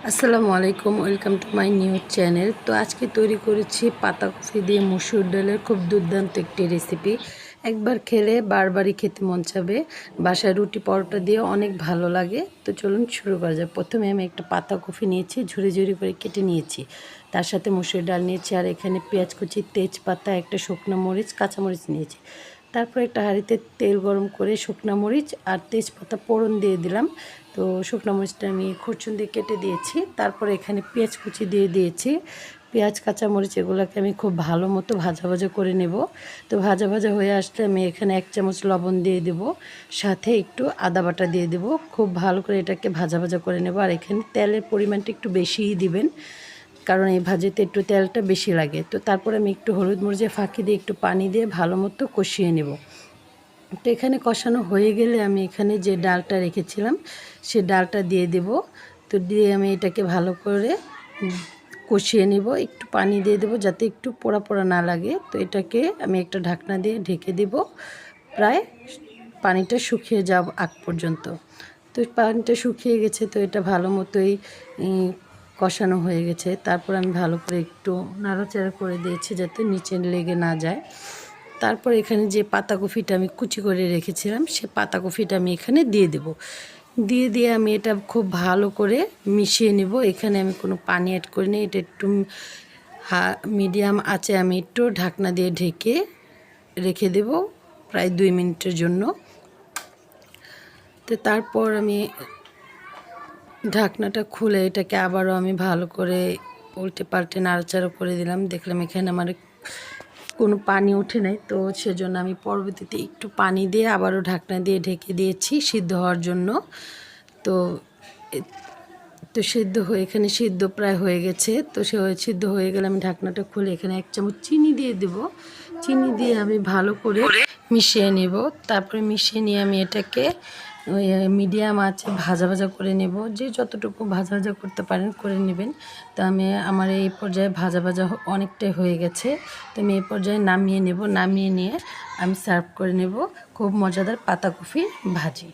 আসসালামু আলাইকুম, welcome to my new channel. তো আজকে তৈরি করেছি পাতাকপি দিয়ে মসুর ডালের খুব দুর্দান্ত একটি রেসিপি। একবার খেলে বারবারই খেতে মন চাবে। বাসায় রুটি পরোটা দিয়ে অনেক ভালো লাগে। তো চলুন শুরু করা যাক। প্রথমে আমি একটা পাতাকপি নিয়েছি, ঝুরি ঝুরি করে কেটে নিয়েছি। তার সাথে মসুর ডাল নিয়েছি, আর এখানে পেঁয়াজ কুচি, তেজপাতা, একটা শুকনো মরিচ, কাঁচামরিচ নিয়েছি। তারপর একটা হাঁড়িতে তেল গরম করে শুকনো মরিচ আর তেজপাতা ফোড়ন দিয়ে দিলাম। তো শুকনো মরিচটা আমি খুরচুন দিয়ে কেটে দিয়েছি। তারপরে এখানে পেঁয়াজ কুচি দিয়ে দিয়েছি। পেঁয়াজ কাঁচামরিচ এগুলোকে আমি খুব ভালো মতো ভাজা ভাজা করে নেব। তো ভাজা ভাজা হয়ে আসলে আমি এখানে 1 চামচ লবণ দিয়ে দেব, সাথে একটু আদা বাটা দিয়ে দেব। খুব ভালো করে এটাকে ভাজা ভাজা করে নেব। আর এখানে তেলের পরিমাণটা একটু বেশিই দিবেন, কারণ এই ভাজিতে একটু তেলটা বেশি লাগে। তো তারপরে আমি একটু হলুদ মরিচের ফাঁকি দিয়ে একটু পানি দিয়ে ভালো মতো কষিয়ে নেব। তো এখানে কষানো হয়ে গেলে আমি এখানে যে ডালটা রেখেছিলাম সে ডালটা দিয়ে দেব। তো দিয়ে আমি এটাকে ভালো করে কষিয়ে নেব। একটু পানি দিয়ে দেব যাতে একটু পোড়া পোড়া না লাগে। তো এটাকে আমি একটা ঢাকনা দিয়ে ঢেকে দেব প্রায় পানিটা শুকিয়ে যাওয়া আগ পর্যন্ত। তো পানিটা শুকিয়ে গেছে, তো এটা ভালো মতোই কষানো হয়ে গেছে। তারপর আমি ভালো করে একটু নাড়াচাড়া করে দিয়েছি যাতে নিচে লেগে না যায়। তারপর এখানে যে পাতাকপিটা আমি কুচি করে রেখেছিলাম সে পাতাকপিটা আমি এখানে দিয়ে দেব। দিয়ে আমি এটা খুব ভালো করে মিশিয়ে নেব। এখানে আমি কোনো পানি অ্যাড করিনি। এটা একটু মিডিয়াম আঁচে আমি একটু ঢাকনা দিয়ে ঢেকে রেখে দেব প্রায় 2 মিনিটের জন্য। তো তারপর আমি ঢাকনাটা খুলে এটাকে আবারও আমি ভালো করে উল্টে পাল্টে নাড়াচাড়া করে দিলাম। দেখলাম এখানে আমার কোনো পানি ওঠে নাই, তো সেজন্য আমি পরবর্তীতে একটু পানি দিয়ে আবারও ঢাকনা দিয়ে ঢেকে দিয়েছি সিদ্ধ হওয়ার জন্য। তো তো এখানে সিদ্ধ প্রায় হয়ে গেছে। তো সিদ্ধ হয়ে গেলে আমি ঢাকনাটা খুলে এখানে 1 চামচ চিনি দিয়ে দেব। চিনি দিয়ে আমি ভালো করে মিশিয়ে নেব। তারপরে মিশিয়ে নিয়ে আমি এটাকে ওই মিডিয়াম আঁচে ভাজা ভাজা করে নেব। যে যতটুকু ভাজা ভাজা করতে পারেন করে নেবেন। তো আমার এই পর্যায়ে ভাজা ভাজা অনেকটাই হয়ে গেছে। তো আমি এই পর্যায়ে নামিয়ে নেব। নামিয়ে নিয়ে আমি সার্ভ করে নেব খুব মজাদার পাতাকপি ভাজি।